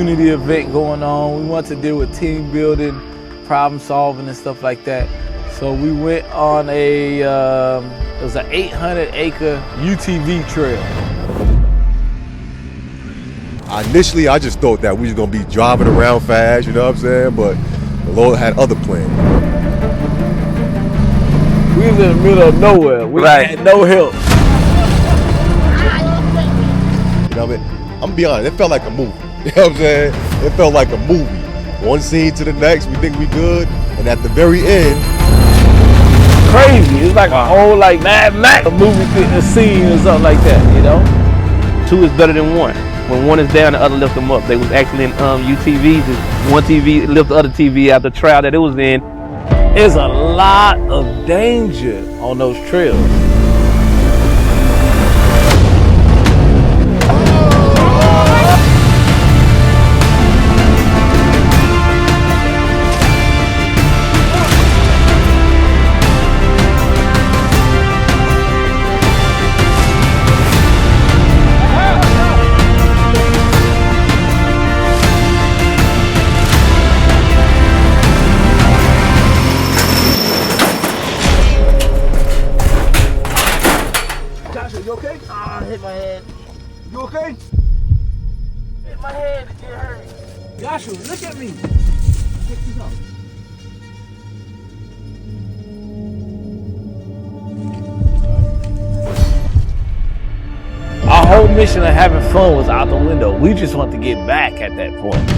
unity event going on. We want to deal with team building, problem solving and stuff like that. So we went on it was an 800-acre UTV trail. Initially, I just thought that we was gonna be driving around fast, you know what I'm saying? But the Lord had other plans. We was in the middle of nowhere. We had no help. You know what I mean? I'm gonna be honest, it felt like a movie. You know what I'm saying? It felt like a movie. One scene to the next, we think we good, and at the very end, crazy. It's like a whole Mad Max movie scene or something like that, you know? Two is better than one. When one is down, the other lift them up. They was actually in UTVs. One TV lift the other TV out the trail that it was in. There's a lot of danger on those trails. You okay? Ah, I hit my head. You okay? Hit my head, it hurt. Joshua, look at me. Check this out. Our whole mission of having fun was out the window. We just want to get back at that point.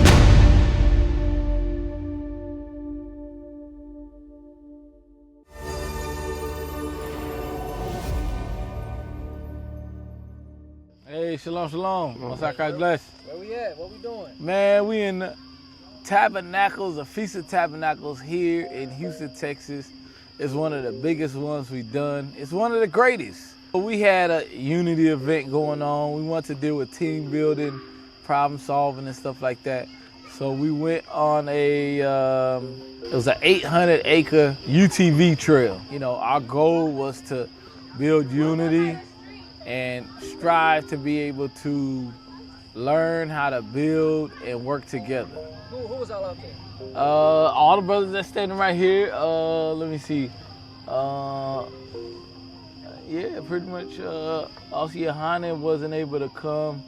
Hey, shalom, shalom. Most High Christ bless. Where we at? What we doing? Man, we in the Tabernacles, a Feast of Tabernacles here in Houston, Texas. It's one of the biggest ones we've done. It's one of the greatest. We had a unity event going on. We want to deal with team building, problem solving and stuff like that. So we went on it was an 800-acre UTV trail. You know, our goal was to build unity and strive to be able to learn how to build and work together. Who was all out there? All the brothers that's standing right here. Let me see. Yeah, pretty much. Also, Yohanan wasn't able to come,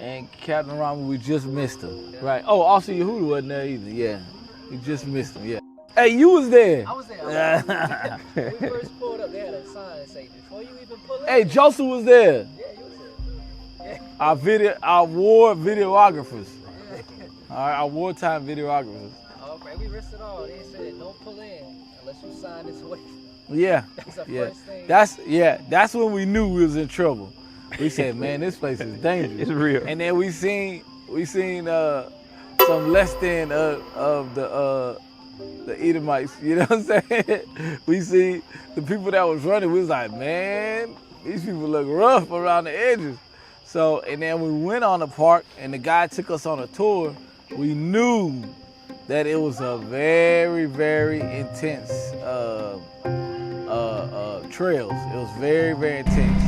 and Captain Iramah, we just missed him. Yeah. Right. Oh, also Yehuda wasn't there either. Yeah, we just missed him. Yeah. Hey, you was there. I was there. When we first pulled up, they had a sign that said, "Before you even pull up." Hey, Joseph was there. Yeah, you was there. Yeah. Our war videographers. Our wartime videographers. Okay, we risked it all. They said don't pull in unless you sign this way. Yeah. That's the first thing. That's when we knew we was in trouble. We said, man, this place is dangerous. It's real. And then we seen some less than of the Edomites. You know what I'm saying? We see the people that was running. We was like, man, these people look rough around the edges. So, and then we went on the park, and the guy took us on a tour. We knew that it was a very, very intense trails. It was very, very intense.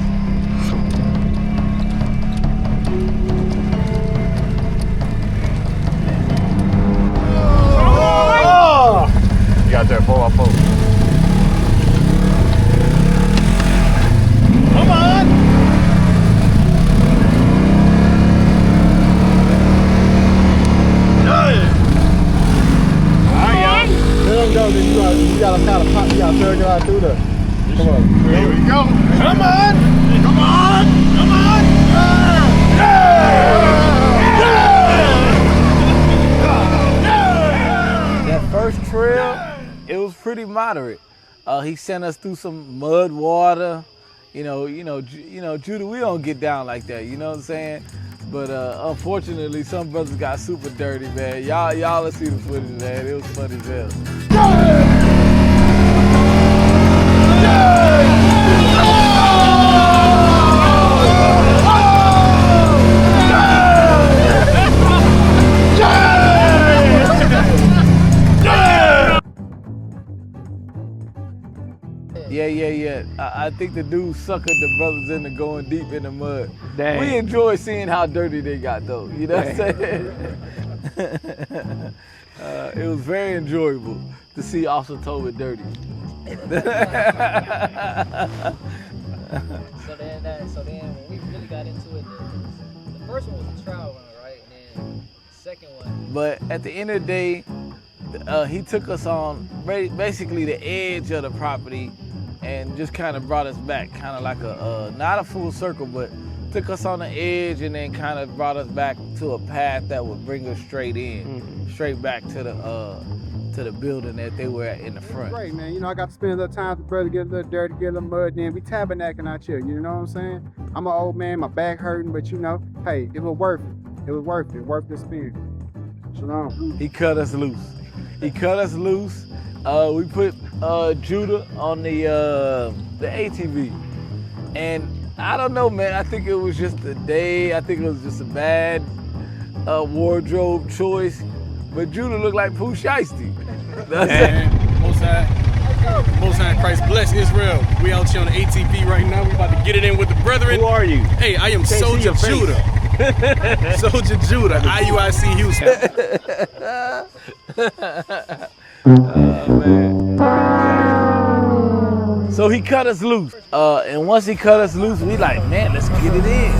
you got that 4x4. Come on! You gotta kind of pop, you gotta turn your eye through there. Come on. Here we go. Come on! Come on! Come on! That first trail, it was pretty moderate. He sent us through some mud water. You know, Judah, we don't get down like that. You know what I'm saying? But unfortunately, some brothers got super dirty, man. Y'all let's see the footage, man. It was funny as hell. Yeah. I think the dude suckered the brothers into going deep in the mud. Dang. We enjoy seeing how dirty they got, though. You know what I'm saying? It was very enjoyable to see Officer Tobin dirty. So then when we really got into it, the first one was a trial run, right? And then the second one. But at the end of the day, he took us on basically the edge of the property and just kind of brought us back, kind of like not a full circle, but took us on the edge and then kind of brought us back to a path that would bring us straight in, straight back to the building that they were at in the front. Great, man. You know, I got to spend a little time with the brother, get a little dirty, get a little mud, then we tabernacling out here. You know what I'm saying? I'm an old man, my back hurting, but you know, hey, it was worth it. It was worth it. Worth the experience. Shalom. He cut us loose. We put Judah on the ATV, and I don't know, man. I think it was just a day. I think it was just a bad wardrobe choice. But Judah looked like Pooh Shiesty. Man, Most High Christ bless Israel. We out here on the ATV right now. We about to get it in with the brethren. Who are you? Hey, I am Soldier Judah. Soldier Judah, IUIC Houston. Man. So he cut us loose. And once he cut us loose, we like, man, let's get it in.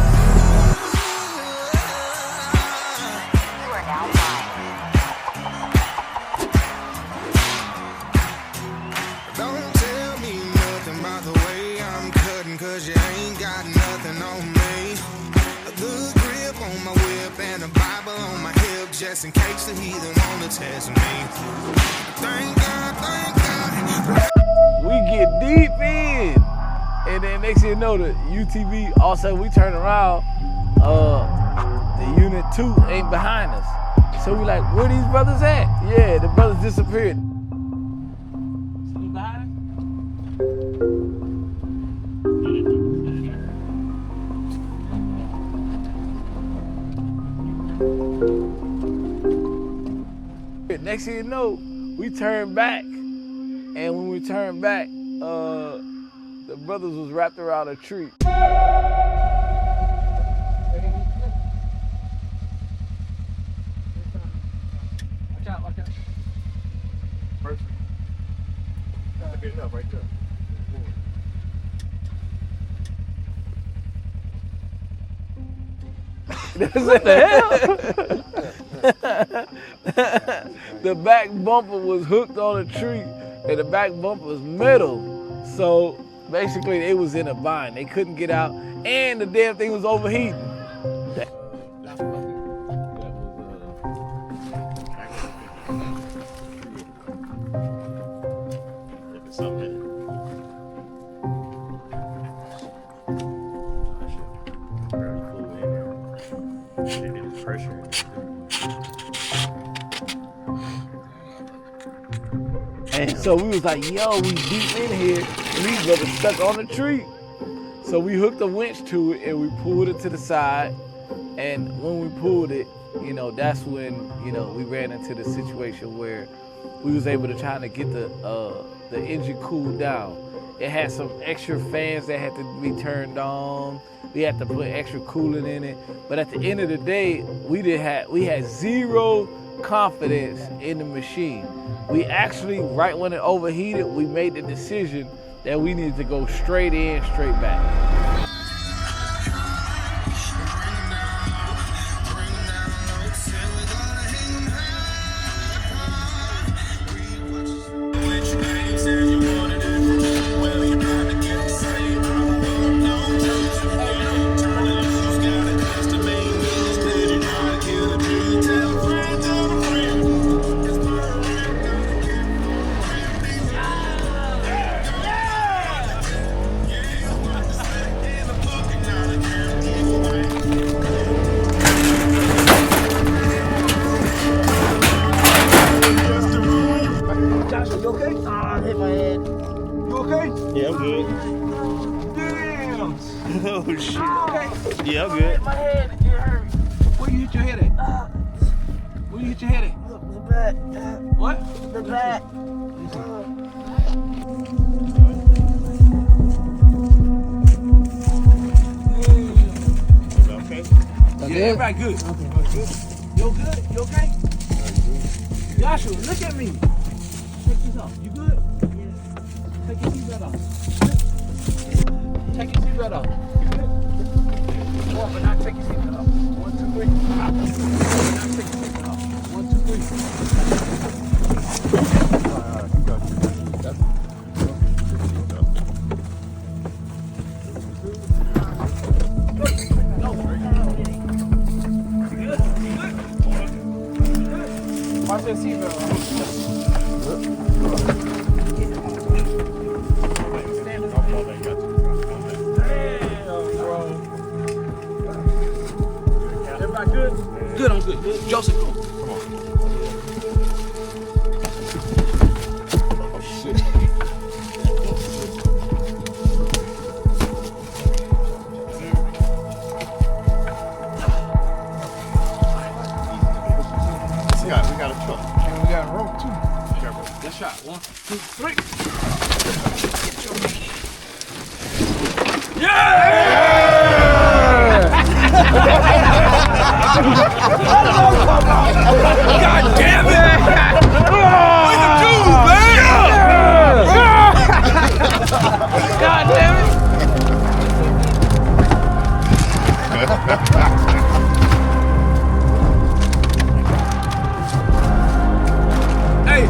Don't tell me nothing about the way I'm cutting, cause you ain't got nothing on me. A good grip on my whip and a Bible on my hip, just in case the heathen wanna test me. Thank God, thank God. We get deep in. And then next thing you know, the UTV, all of a sudden we turn around, the unit 2 ain't behind us. So we like, where these brothers at? Yeah, the brothers disappeared. Next thing you know, we turned back, and when we turned back, the brothers was wrapped around a tree. Watch out, watch out. Perfect. That's good enough right there. What the hell? The back bumper was hooked on a tree, and the back bumper was metal. So basically, they was in a bind. They couldn't get out, and the damn thing was overheating. So we was like, yo, we deep in here, and these brothers stuck on the tree. So we hooked a winch to it, and we pulled it to the side. And when we pulled it, you know, that's when, you know, we ran into the situation where we was able to try to get the engine cooled down. It had some extra fans that had to be turned on. We had to put extra coolant in it. But at the end of the day, we had zero confidence in the machine. We actually, right when it overheated, we made the decision that we needed to go straight in, straight back. Yeah, I'm good. Damn! Oh, shit. Okay. Yeah, I'm good. My head, it hurt. Where you hit your head at? Where you hit your head at? The back. What? The back. Okay. Yeah, everybody good. Okay, good. You good? You okay? Joshua, look at me. Take this off. You good? Yeah. Take your seatbelt off. Take your seatbelt off. You good? Go up and now take your seatbelt off. 1, 2, 3. Now take your seatbelt off. 1, 2, 3. All right, you got you. Watch that seatbelt. Everybody good? Good, I'm good. Joseph, come on. Oh shit. We got a truck. And we got a rope too. Good shot. 1, 2, 3. God damn it! Where's the dude, man? God damn it! Hey,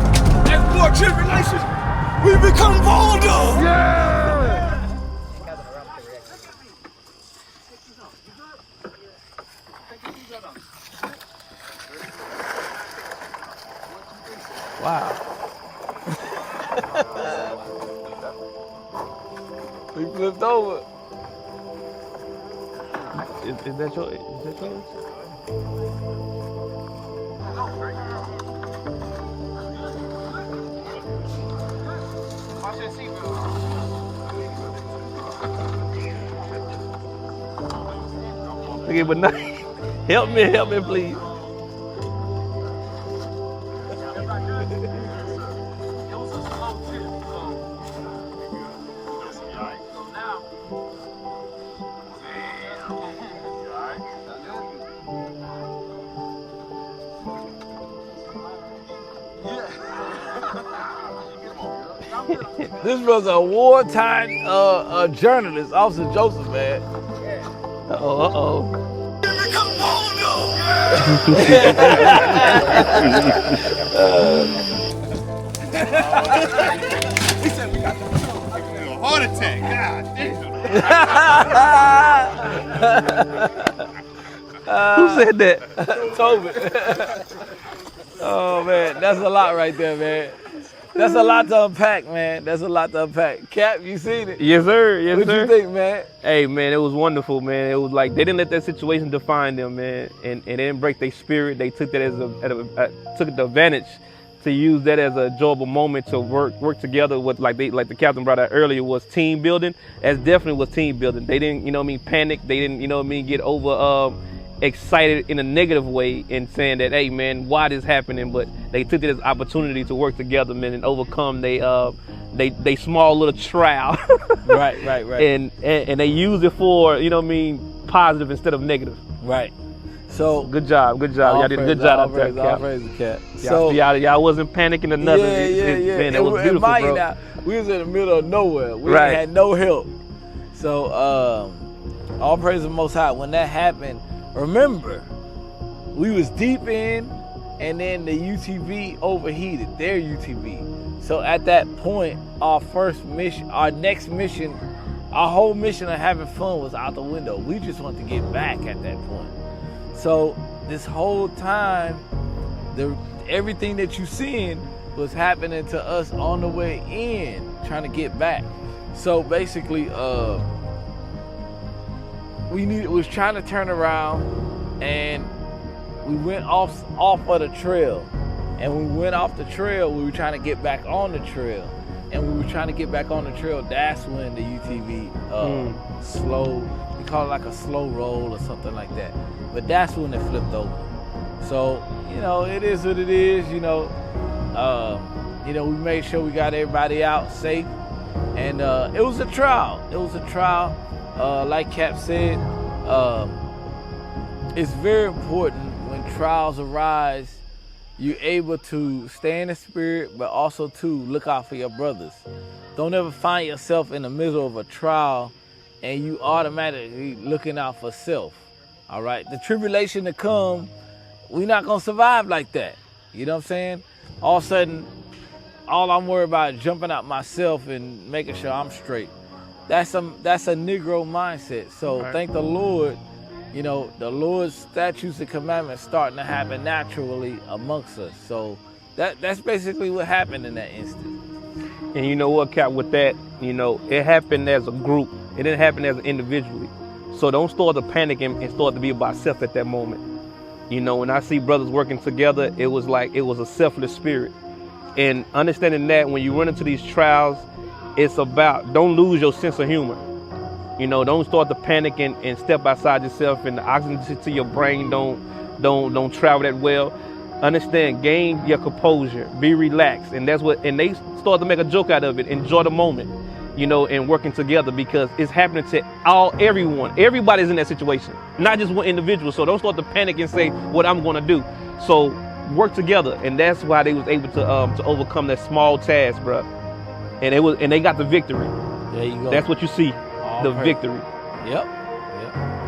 that's more tribulation. We become bolder. Wow. We flipped over. Is that yours? Watch that seatbelt. Okay, but now, help me, please. This was a wartime journalist, Officer Joseph, man. Uh-oh. He said we got a heart attack. God damn. Who said that? Toby. Oh man, that's a lot right there, man. That's a lot to unpack, man. That's a lot to unpack. Cap, you seen it? Yes, sir. Yes, What sir. you think, man? Hey, man, it was wonderful, man. It was like they didn't let that situation define them, man, and they didn't break their spirit. They took that as took the advantage to use that as a enjoyable moment to work together with like the captain brought out earlier was team building. As definitely was team building. They didn't, panic. They didn't, get over excited in a negative way and saying that, hey man, why this happening? But they took it as opportunity to work together, man, and overcome they small little trial. Right. And they use it for, positive instead of negative. Right. So Good job. Y'all did a good job out there, All Cap. praise the Cap. Y'all wasn't panicking or nothing. Yeah. Man, that was beautiful, bro. Now, we was in the middle of nowhere. We Right. had no help. So all praise the Most High. When that happened, remember, we was deep in, and then the UTV overheated, their UTV. So at that point, our next mission, our whole mission of having fun was out the window. We just wanted to get back at that point. So this whole time, everything that you seeing was happening to us on the way in, trying to get back. So basically, we was trying to turn around, and we went off of the trail. And when we went off the trail, we were trying to get back on the trail. And we were trying to get back on the trail. That's when the UTV slow. We call it like a slow roll or something like that. But that's when it flipped over. So it is what it is. We made sure we got everybody out safe, and it was a trial. Like Cap said, it's very important when trials arise you're able to stay in the spirit, but also to look out for your brothers. Don't ever find yourself in the middle of a trial and you automatically looking out for self. All right, the tribulation to come, we're not gonna survive like that. You know what I'm saying? All of a sudden, all I'm worried about is jumping out myself and making sure I'm straight. That's a Negro mindset. So thank the Lord, you know, the Lord's statutes and commandments starting to happen naturally amongst us. So that's basically what happened in that instance. And you know what, Cap, with that, you know, it happened as a group. It didn't happen as individually. So don't start to panic and start to be about self at that moment. You know, when I see brothers working together, it was like it was a selfless spirit. And understanding that when you run into these trials, it's about don't lose your sense of humor. You know, don't start to panic and step outside yourself, and the oxygen to your brain don't travel that well. Understand, gain your composure, be relaxed, and that's what. And they start to make a joke out of it. Enjoy the moment, you know, and working together because it's happening to everyone. Everybody's in that situation, not just one individual. So don't start to panic and say what I'm going to do. So work together, and that's why they was able to overcome that small task, bro. And they got the victory. There you go. That's what you see, the victory. Yep.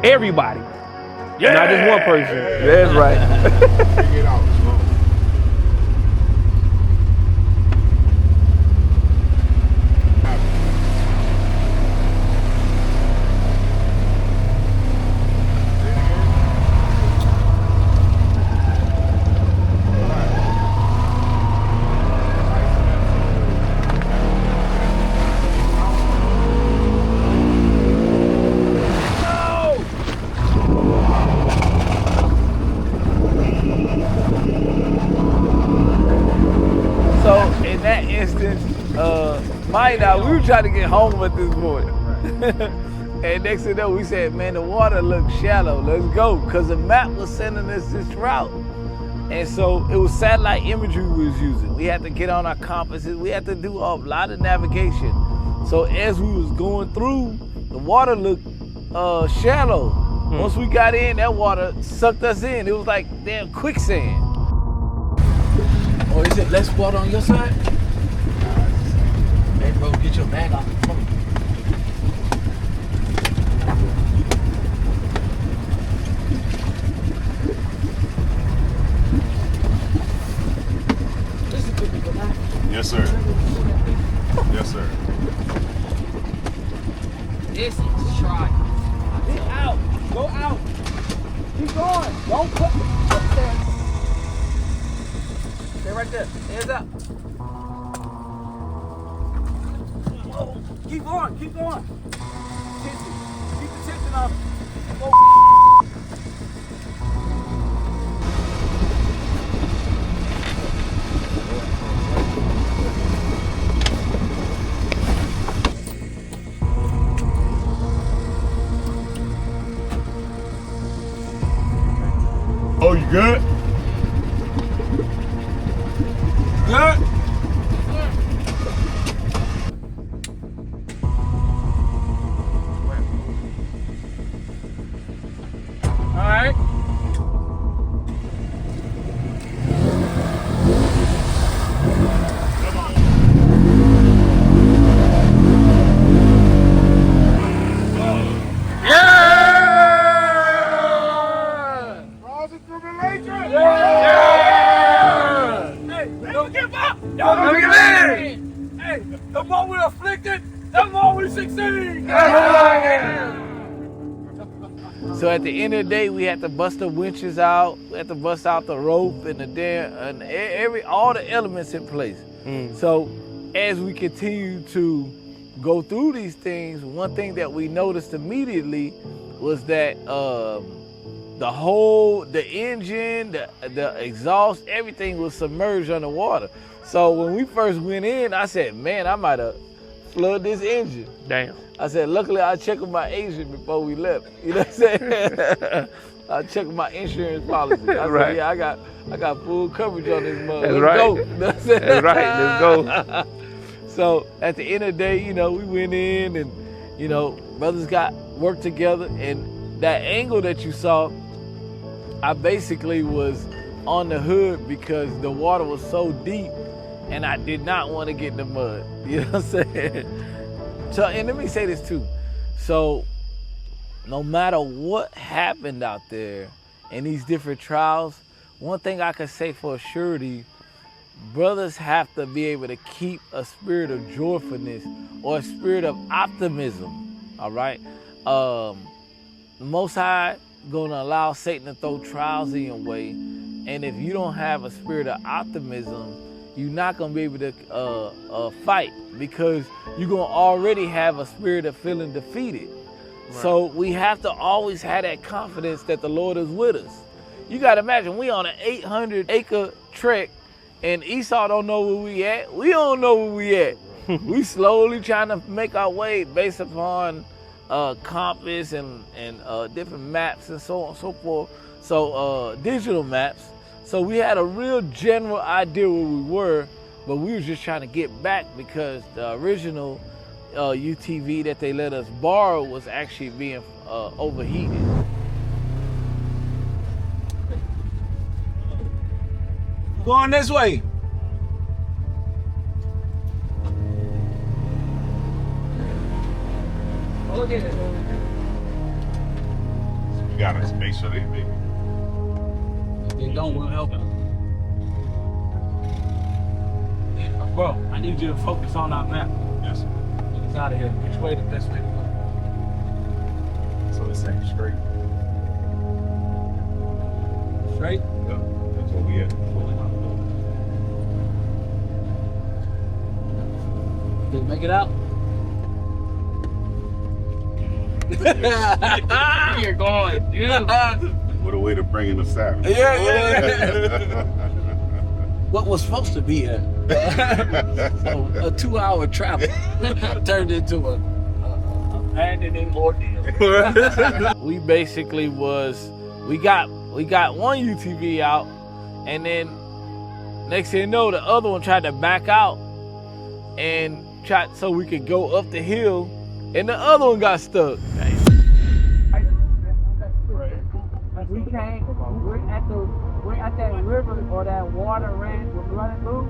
Everybody, not just one person. That's right. Figure it out. We were trying to get home at this point. And next thing you know, we said, man, the water looks shallow. Let's go. Because the map was sending us this route. And so it was satellite imagery we was using. We had to get on our compasses. We had to do a lot of navigation. So as we was going through, the water looked shallow. Once we got in, that water sucked us in. It was like damn quicksand. Or is it less water on your side? Hey, bro, get your bag off the phone. Yes, sir. Yes, sir. This is try. Get out. Go out. Keep going. Don't put upstairs. Stay right there. Hands up. Whoa. Keep going. Keep going. Keep the tension on it. Oh, you good? Good. All right. The more we're afflicted, the more we succeed. So at the end of the day, we had to bust the winches out. We had to bust out the rope and the damn and all the elements in place. So as we continue to go through these things, one thing that we noticed immediately was that the engine, the exhaust, everything was submerged underwater. So when we first went in, I said, man, I might have flooded this engine. Damn. I said, luckily I checked with my agent before we left. You know what I'm saying? I checked with my insurance policy. I said, yeah, I got full coverage on this mug. That's Let's right. go. You know what I'm saying? That's right. Let's go. So at the end of the day, you know, we went in and, you know, brothers got work together, and that angle that you saw, I basically was on the hood because the water was so deep and I did not want to get in the mud. You know what I'm saying? So, and let me say this too. So, no matter what happened out there in these different trials, one thing I can say for surety, brothers have to be able to keep a spirit of joyfulness or a spirit of optimism, all right? Most High gonna allow Satan to throw trials in your way, and if you don't have a spirit of optimism, you're not gonna be able to fight because you're gonna already have a spirit of feeling defeated. Right. So we have to always have that confidence that the Lord is with us. You gotta imagine, we on an 800-acre trek, and Esau don't know where we at. We don't know where we at. We slowly trying to make our way based upon compass and different maps and so on and so forth. So digital maps. So we had a real general idea where we were, but we was just trying to get back because the original UTV that they let us borrow was actually being overheated. Going this way. Look at it. You gotta make sure they make it. If they don't, we'll help them. Bro, I need you to focus on our map. Yes, sir. It's out of here. Which way the best way to go? So it's saying straight. Straight? Yeah, that's what we at. Did you make it out? You're going. What a way to bring in the Sabbath. Yeah. What was supposed to be a 2-hour travel turned into a abandoned ordeal. We basically we got one UTV out, and then next thing you know, the other one tried to back out and tried so we could go up the hill, and the other one got stuck. We came, we're at that river or that water was running loose,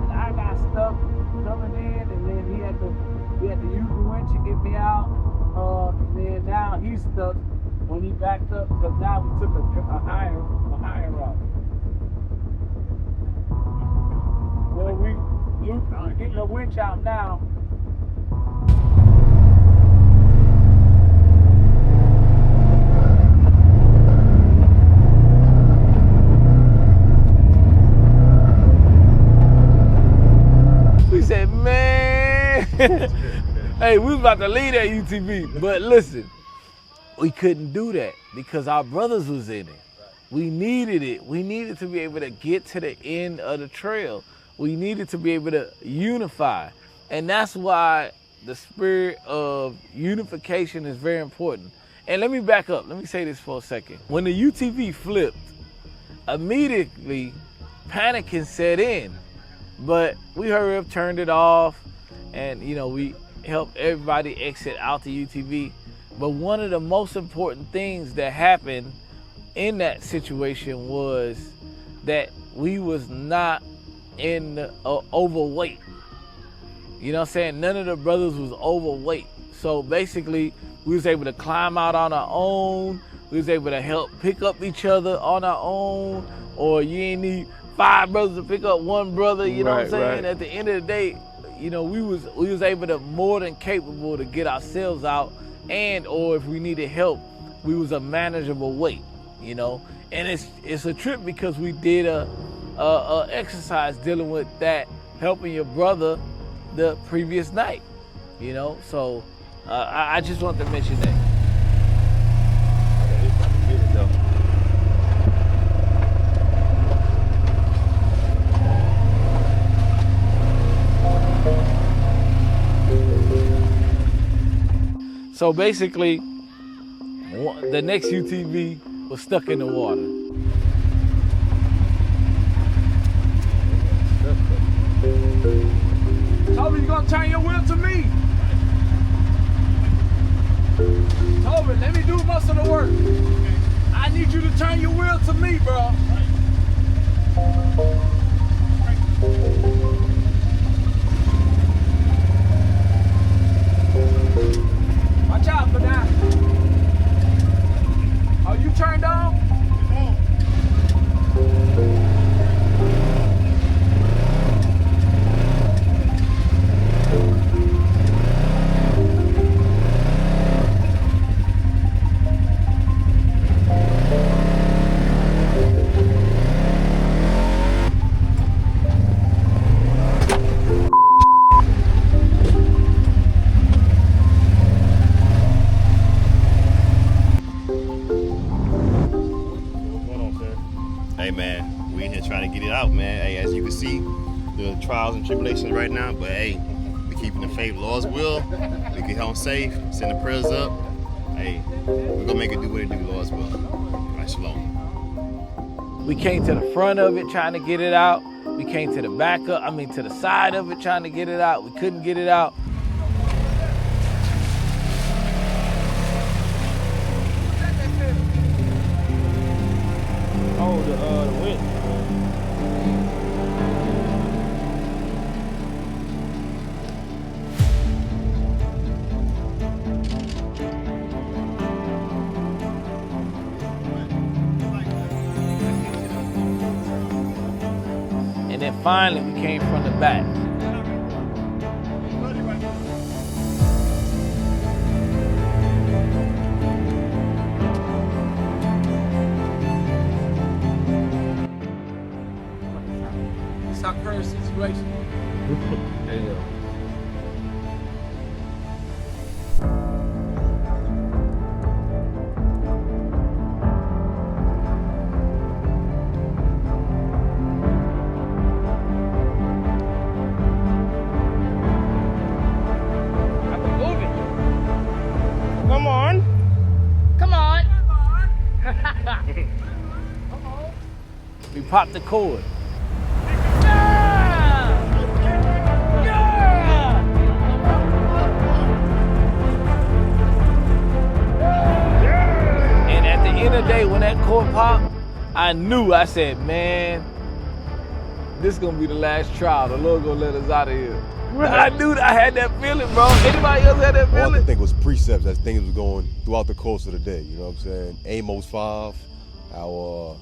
and I got stuck coming in, and then we had to use the winch to get me out, and then now he's stuck when he backed up because now we took a higher route. Well, we're getting the winch out now. We said, man, hey, we was about to leave that UTV, but listen, we couldn't do that because our brothers was in it. We needed it. We needed to be able to get to the end of the trail. We needed to be able to unify. And that's why the spirit of unification is very important. And let me back up. Let me say this for a second. When the UTV flipped, immediately panic can set in. But we hurried up, turned it off, and we helped everybody exit out the UTV. But one of the most important things that happened in that situation was that we was not overweight. You know what I'm saying? None of the brothers was overweight. So basically, we was able to climb out on our own. We was able to help pick up each other on our own, or you ain't need 5 brothers to pick up one brother, you know what I'm saying? Right. At the end of the day, we was able to more than capable to get ourselves out, and or if we needed help, we was a manageable weight, And it's a trip because we did a exercise dealing with that, helping your brother the previous night, So I just want to mention that. So basically, the next UTV was stuck in the water. Toby, you gonna turn your wheel to me? Toby, let me do most of the work. I need you to turn your wheel to me, bro. Watch out for that. Are you turned on? Hey man, we in here trying to get it out, man. Hey, as you can see, the trials and tribulations right now, but hey, we keeping the faith, Lord's will. We get home safe, send the prayers up. Hey, we're gonna make it do what it do, Lord's will. All right, shalom. We came to the front of it trying to get it out. We came to the back up, to the side of it trying to get it out. We couldn't get it out. Oh, the wind. And then finally we came from the back. It's our current situation. There you go. Come on. Come on. We popped the cord. And at the end of the day, when that cord popped, I said, man, this is gonna be the last trial. The Lord gonna let us out of here. I knew that. I had that feeling, bro. Anybody else had that All I feeling? could think was precepts as things was going throughout the course of the day. You know what I'm saying? Amos 5, how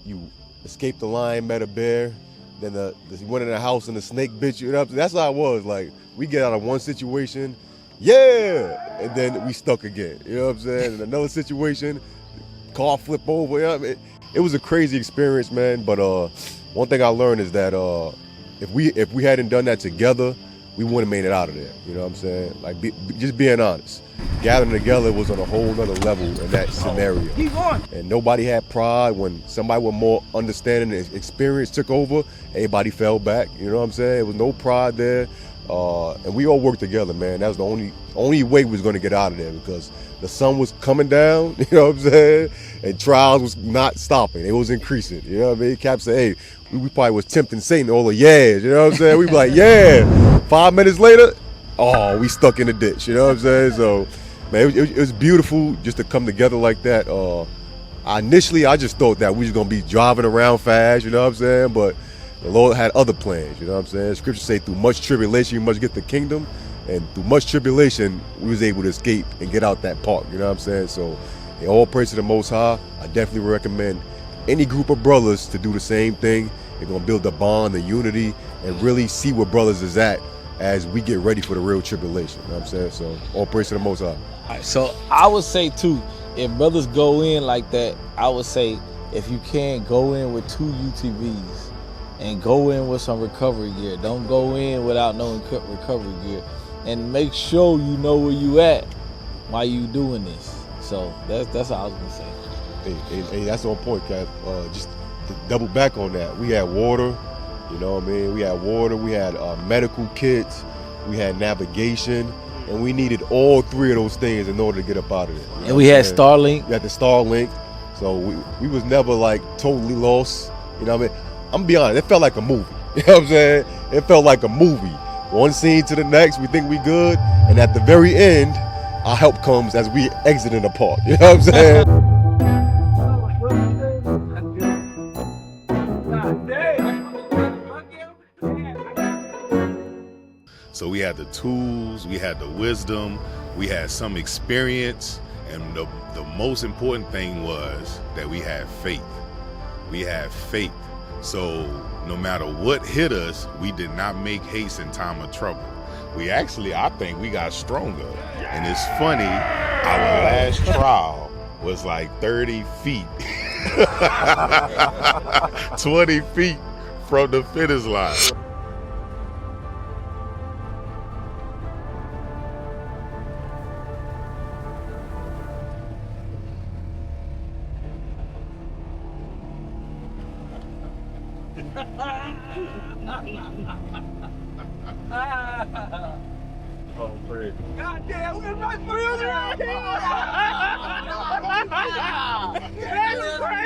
you escaped the lion, met a bear, then you went in the house and the snake bit you. You know what I'm saying? That's how it was. Like, we get out of one situation, yeah, and then we stuck again. You know what I'm saying? In another situation, car flip over. You know what I mean? It was a crazy experience, man. But one thing I learned is that if we hadn't done that together, we wouldn't have made it out of there. You know what I'm saying? Like, just being honest. Gathering together was on a whole nother level in that scenario. Keep going. And nobody had pride. When somebody with more understanding and experience took over, everybody fell back. You know what I'm saying? There was no pride there. And we all worked together, man. That was the only way we was going to get out of there, because the sun was coming down, you know what I'm saying? And trials was not stopping. It was increasing. You know what I mean? Cap said, hey, we probably was tempting Satan all the yeahs. You know what I'm saying? We be like, yeah. 5 minutes later, oh, we stuck in the ditch. You know what I'm saying? So, man, it was beautiful just to come together like that. Initially, I just thought that we was going to be driving around fast, you know what I'm saying? But the Lord had other plans, you know what I'm saying? Scripture say through much tribulation, you must get the kingdom. And through much tribulation, we was able to escape and get out that park, you know what I'm saying? So, in all praise to the Most High, I definitely recommend any group of brothers to do the same thing. They're going to build a bond, a unity, and really see where brothers is at as we get ready for the real tribulation, you know what I'm saying? So, all praise to the Most High. All right, so I would say too, if brothers go in like that, I would say if you can, go in with 2 UTVs and go in with some recovery gear. Don't go in without no recovery gear, and make sure you know where you at while you doing this. So that's all I was gonna say. Hey, that's on point, Cap. Just to double back on that, we had water, you know what I mean? We had water, we had medical kits, we had navigation, and we needed all 3 of those things in order to get up out of there. You know And we had Starlink. We had the Starlink, so we was never like totally lost. You know what I mean? I'm gonna be honest, it felt like a movie. You know what I'm saying? It felt like a movie. One scene to the next, we think we good, and at the very end, our help comes as we exiting the park. You know what I'm saying? had the tools, we had the wisdom, we had some experience, and the most important thing was that we had faith. We had faith. So no matter what hit us, we did not make haste in time of trouble. We actually, I think we got stronger. And it's funny, our last trial was like 30 feet. 20 feet from the finish line. Oh, great. God damn, we're right for Israel!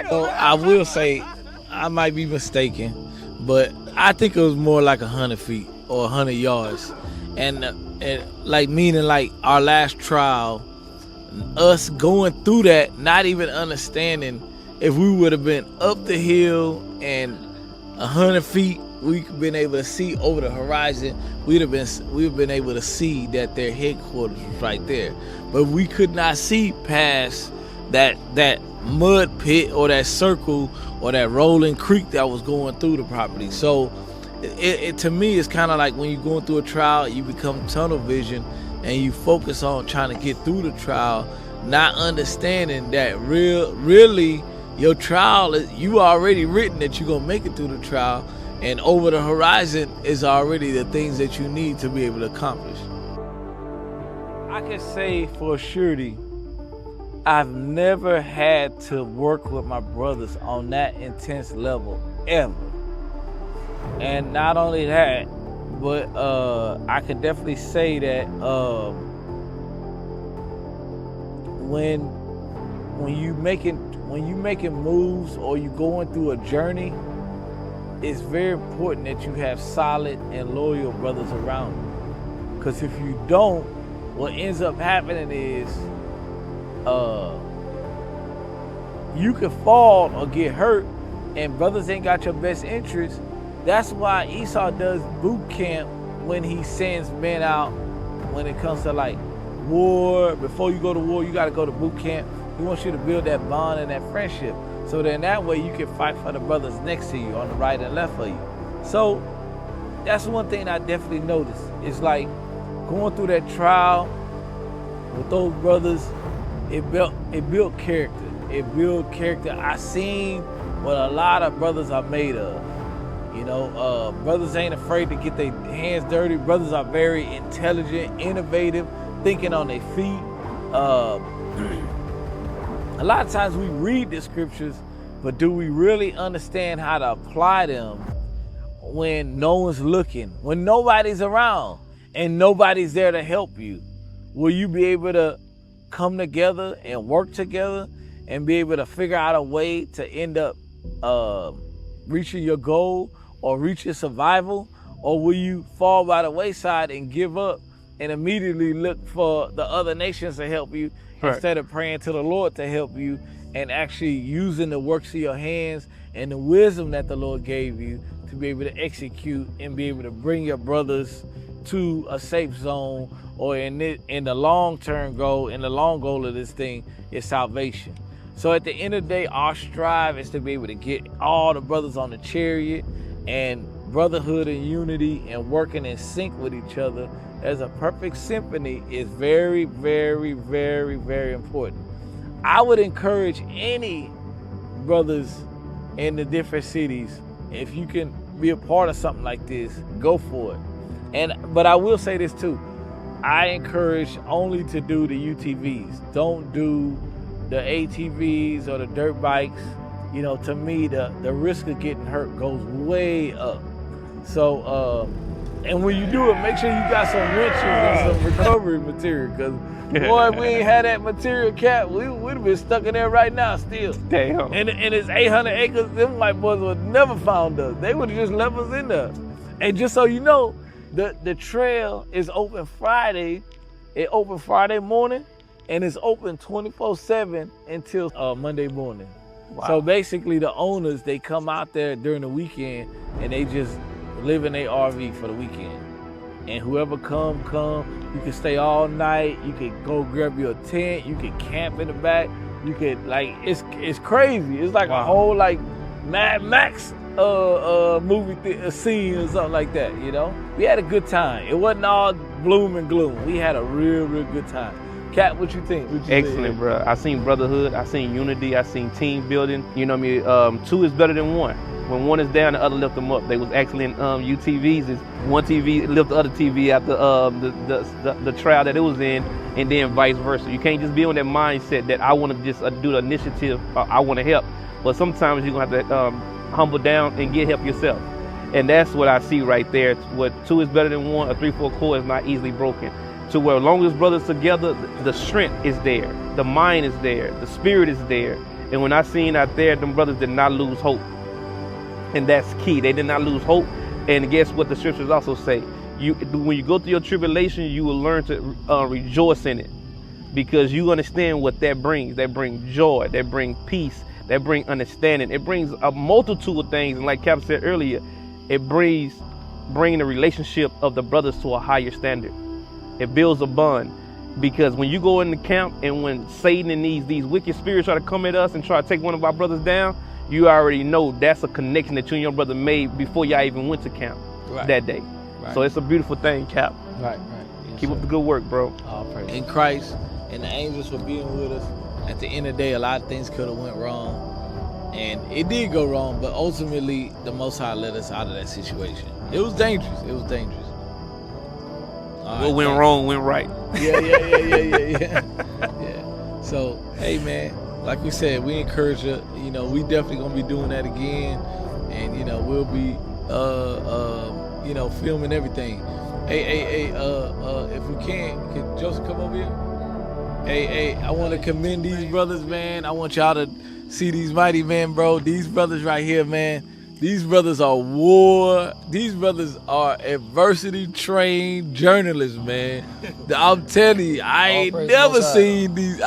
So I will say, I might be mistaken, but I think it was more like 100 feet or 100 yards. And like meaning like our last trial, us going through that, not even understanding if we would have been up the hill and 100 feet, we've been able to see over the horizon, we've been able to see that their headquarters was right there. But we could not see past that mud pit or that circle or that rolling creek that was going through the property. So it to me, it's kind of like when you're going through a trial, you become tunnel vision and you focus on trying to get through the trial, not understanding that really your trial, you already written that you're gonna make it through the trial, and over the horizon is already the things that you need to be able to accomplish. I can say for surety, I've never had to work with my brothers on that intense level ever. And not only that, but I can definitely say that when you making moves or you going through a journey, it's very important that you have solid and loyal brothers around you. Because if you don't, what ends up happening is you could fall or get hurt, and brothers ain't got your best interest. That's why Esau does boot camp when he sends men out. When it comes to like war, before you go to war, you got to go to boot camp. He wants you to build that bond and that friendship, so then that way you can fight for the brothers next to you on the right and left of you. So that's one thing I definitely noticed. It's like going through that trial with those brothers, it built character. It built character. I seen what a lot of brothers are made of. You know, brothers ain't afraid to get their hands dirty. Brothers are very intelligent, innovative, thinking on their feet. A lot of times we read the scriptures, but do we really understand how to apply them when no one's looking, when nobody's around and nobody's there to help you? Will you be able to come together and work together and be able to figure out a way to end up reaching your goal or reach your survival? Or will you fall by the wayside and give up and immediately look for the other nations to help you, right, instead of praying to the Lord to help you and actually using the works of your hands and the wisdom that the Lord gave you to be able to execute and be able to bring your brothers to a safe zone, or in the long-term goal, in the long goal of this thing is salvation. So at the end of the day, our strive is to be able to get all the brothers on the chariot, and brotherhood and unity and working in sync with each other as a perfect symphony is very, very, very, very important. I would encourage any brothers in the different cities, if you can be a part of something like this, go for it. But I will say this too, I encourage only to do the UTVs. Don't do the ATVs or the dirt bikes. You know, to me, the risk of getting hurt goes way up. So, and when you do it, make sure you got some wrenches and some recovery material, because boy, if we ain't had that material cap, we'd have been stuck in there right now still. Damn. And it's 800 acres, them white boys would never found us. They would have just left us in there. And just so you know, the trail is open Friday. It opened Friday morning, and it's open 24/7 until Monday morning. Wow. So basically the owners, they come out there during the weekend and they just live in their RV for the weekend. and whoever come. You can stay all night. You can go grab your tent. You can camp in the back. You could like it's crazy. It's like a whole like Mad Max movie scene or something like that. You know, we had a good time. It wasn't all gloom and gloom. We had a real good time. Cat, what you think? Excellent, bro. I seen brotherhood. I seen unity. I seen team building. You know what I mean? Two is better than one. When one is down, the other lift them up. They was actually in UTVs. Is one TV lift the other TV after the trial that it was in, and then vice versa. You can't just be on that mindset that I want to just do the initiative. I want to help, but sometimes you're gonna have to humble down and get help yourself. And that's what I see right there. What two is better than one. A 3-4 cord is not easily broken. To where as long as brothers together, the strength is there, the mind is there, the spirit is there. And when I seen out there, them brothers did not lose hope. And that's key. They did not lose hope. And guess what the scriptures also say? When you go through your tribulation, you will learn to rejoice in it, because you understand what that brings. That brings joy. That brings peace. That brings understanding. It brings a multitude of things. And like Cap said earlier, it brings bringing the relationship of the brothers to a higher standard. It builds a bond. Because when you go in the camp and when Satan and these wicked spirits try to come at us and try to take one of our brothers down, you already know that's a connection that you and your brother made before y'all even went to camp that day. Right. So it's a beautiful thing, Cap. Right. Yes, Keep up the good work, bro. All praise. In Christ and the angels for being with us. At the end of the day, a lot of things could have went wrong. And it did go wrong, but ultimately, the Most High led us out of that situation. It was dangerous. What went wrong went right. Yeah. So, hey, man. Like we said, we encourage you. You know, we definitely gonna be doing that again, and you know, we'll be, filming everything. Hey, if we can Joseph come over here? Hey, I want to commend these brothers, man. I want y'all to see these mighty men, bro. These brothers right here, man. These brothers are These brothers are adversity trained journalists, man. I'm telling you, I ain't never seen these.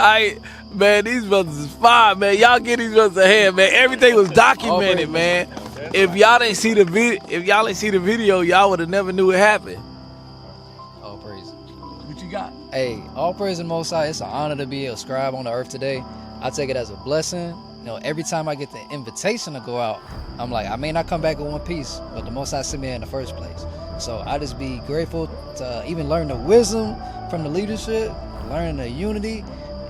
Man, these brothers is fine, man. Y'all get these brothers ahead, man. Everything was documented, man. If y'all didn't see the video, y'all would have never knew it happened. All praise. What you got? Hey, all praise and Most High. It's an honor to be a scribe on the earth today. I take it as a blessing. You know, every time I get the invitation to go out, I'm like, I may not come back in one piece, but the Most High sent me in the first place. So I just be grateful to even learn the wisdom from the leadership, learning the unity.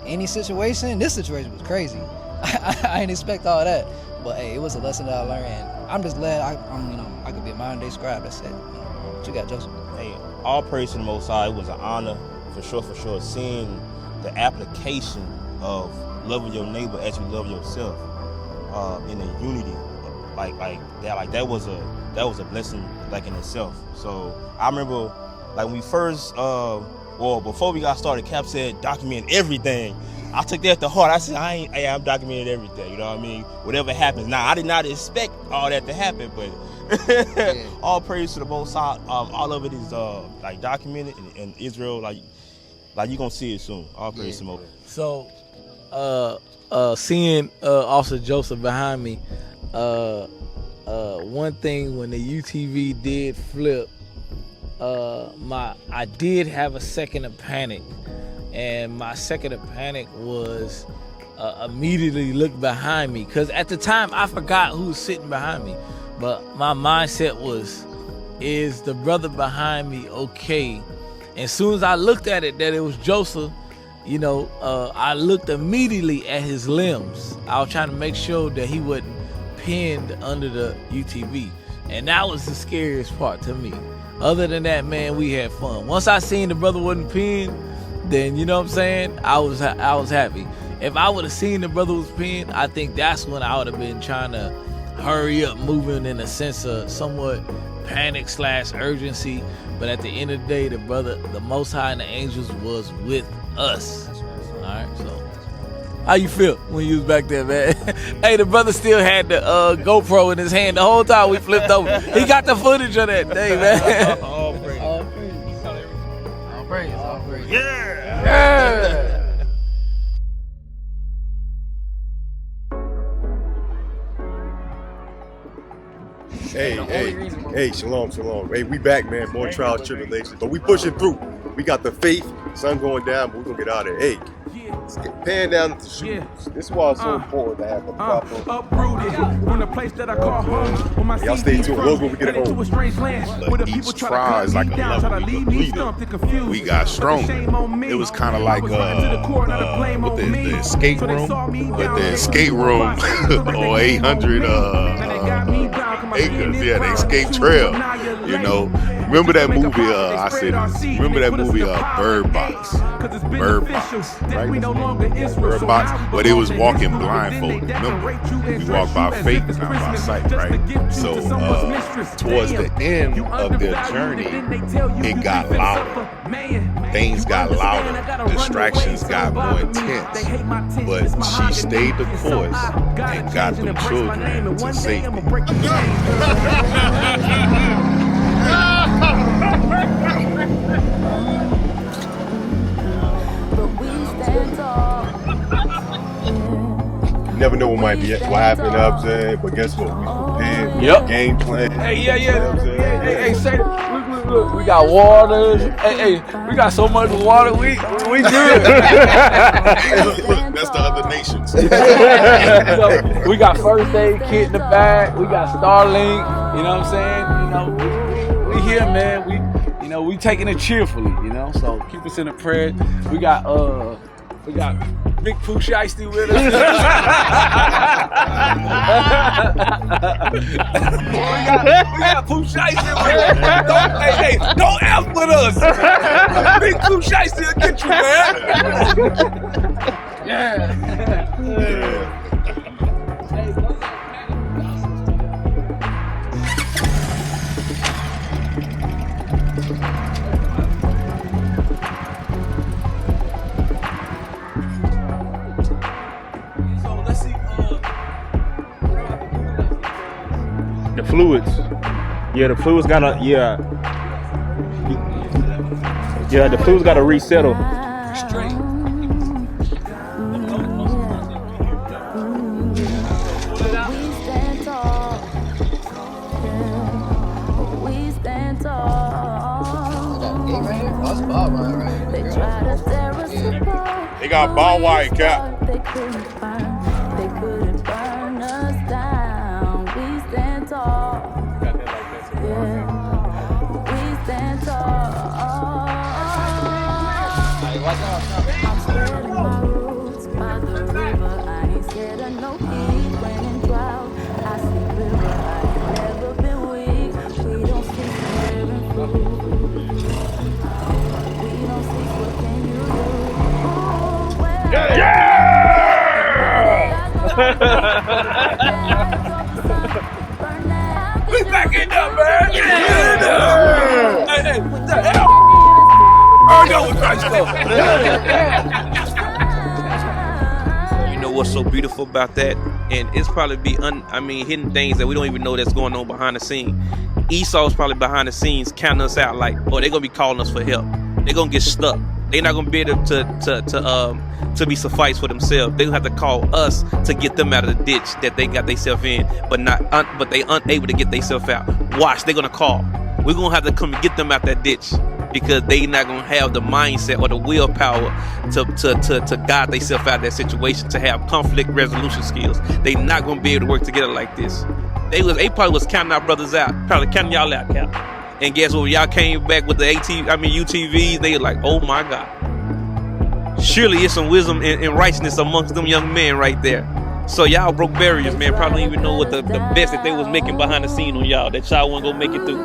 Any situation, this situation was crazy. I didn't expect all that, but hey, it was a lesson that I learned, and I'm just glad I could be a modern day scribe. That's it. What you got, Joseph? Hey, all praise to the Most High. It was an honor, for sure. Seeing the application of loving your neighbor as you love yourself, in the unity, like that was a blessing like in itself. So I remember, like when we first. Before we got started, Cap said document everything. I took that to heart. I said, I'm documenting everything, you know what I mean? Whatever happens. Now, I did not expect all that to happen, but all praise to the Most High. All of it is like documented in Israel, like you're going to see it soon. All praise to the Most High. So, seeing Officer Joseph behind me, one thing when the UTV did flip, I did have a second of panic, and my second of panic was immediately look behind me, because at the time I forgot who was sitting behind me, but my mindset was, is the brother behind me okay? And as soon as I looked at it that it was Joseph, you know, I looked immediately at his limbs. I was trying to make sure that he wasn't pinned under the UTV, and that was the scariest part to me. Other than that, man, we had fun. Once I seen the brother wasn't pinned, then, you know what I'm saying, I was happy. If I would have seen the brother was pinned, I think that's when I would have been trying to hurry up, moving in a sense of somewhat panic / urgency. But at the end of the day, the Most High and the angels was with us. All right, so how you feel when you was back there, man? Hey, the brother still had the GoPro in his hand the whole time we flipped over. He got the footage of that day, man. All praise. All praise. Yeah. Hey, shalom. Hey, we back, man. More trials, tribulations, but we pushing through. We got the faith. Sun going down, but we gonna get out of there. Hey, let's get pan down at the shoes. This is why it's so important to have the proper. Uprooted from the place that I call home. When my y'all stay tuned. We'll go get it home. Look, each trial is like a level we completed. We got stronger. It was kind of like with the escape room, but the escape room or 800 acres. Yeah, the escape trail. You know, remember that movie? I said, remember that movie? Bird Box, right? Bird Box, but it was walking blindfolded. Remember, we walk by faith, not by sight, right? So towards the end of their journey, it got louder. Things got louder. Distractions got more intense. But she stayed the course and got them children to safety. You never know what might be what happened, you know what I'm saying? But guess what? We prepared. Game plan. Hey, hey, say look, we got waters. Hey, we got so much water. We good. Look, that's the other nations. So, we got first aid kit in the back. We got Starlink. You know what I'm saying? You know, we here, man. We taking it cheerfully. You know, so keep us in the prayer. We got Big Pooh Shiesty with us. we got Pooh Shiesty with us. Don't F with us. Big Pooh Shiesty will get you, man. Yeah. The fluids. Yeah, the fluids gotta, the fluids gotta resettle. Straight. They got ball wire cap. I'm spreading my roots by the river. I ain't scared of no heat, rain and drought. I see river. I ain't never been weak. We don't cease bearing fruit. We don't cease. What can you do? Ooh, well, We back in there, man. Hey, what the hell? Oh no, You know what's so beautiful about that? And it's probably hidden things that we don't even know that's going on behind the scenes. Esau's probably behind the scenes counting us out like, oh, they're gonna be calling us for help. They're gonna get stuck. They're not gonna be able to be sufficed for themselves. They have to call us to get them out of the ditch that they got themselves in, but they unable to get themselves out. Watch, they're gonna call. We're gonna have to come and get them out that ditch because they not gonna have the mindset or the willpower to guide themselves out of that situation, to have conflict resolution skills. They not gonna be able to work together like this. They probably was counting our brothers out, probably counting y'all out, Cap. And guess what? When y'all came back with the UTVs, they were like, oh my God. Surely it's some wisdom and righteousness amongst them young men right there. So y'all broke barriers, man. Probably don't even know what the best that they was making behind the scene on y'all, that y'all wasn't gonna make it through.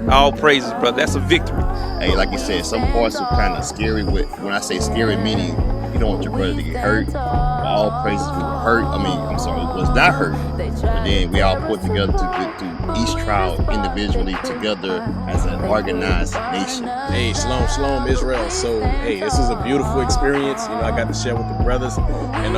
All praises, brother. That's a victory. Hey, like you said, some parts are kind of scary. When I say scary, meaning you don't want your brother to get hurt. But all praises, we were hurt. We was not hurt. But then we all put together to get through each trial individually together as an organized nation. Hey, shalom, Israel. So, hey, this was a beautiful experience. You know, I got to share with the brothers, and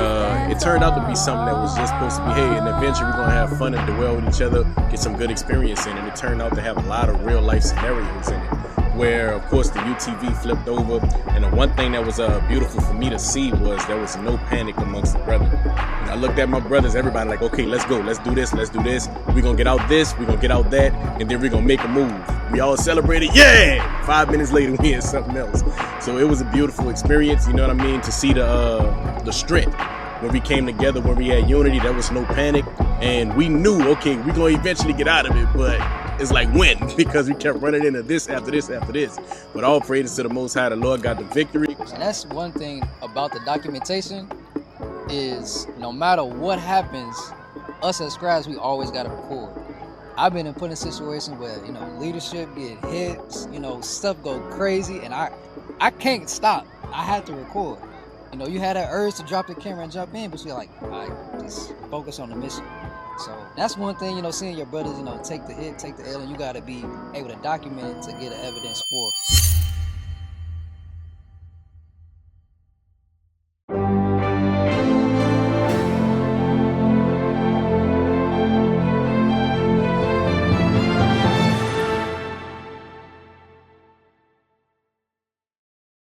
it turned out to be something that was just supposed to be, hey, an adventure. We're gonna have fun and dwell with each other, get some good experience in it. And it turned out to have a lot of real life scenarios in it. where of course the UTV flipped over, and the one thing that was beautiful for me to see was there was no panic amongst the brethren. And I looked at my brothers, everybody like, okay, let's go, let's do this, we're gonna get out this, we're gonna get out that, and then we're gonna make a move. We all celebrated, yeah! 5 minutes later we had something else. So it was a beautiful experience, you know what I mean, to see the strength. When we came together, when we had unity, there was no panic, and we knew, okay, we're gonna eventually get out of it, but it's like when, because we kept running into this after this after this. But all praises to the Most High, the Lord got the victory. And that's one thing about the documentation is no matter what happens, us as scribes, we always gotta record. I've been put in situations where, you know, leadership get hits, you know, stuff go crazy, and I can't stop. I had to record. You know, you had that urge to drop the camera and jump in, but you're like, all right, just focus on the mission. So that's one thing, you know, seeing your brothers, you know, take the hit, take the L, and you got to be able to document it to get the evidence for.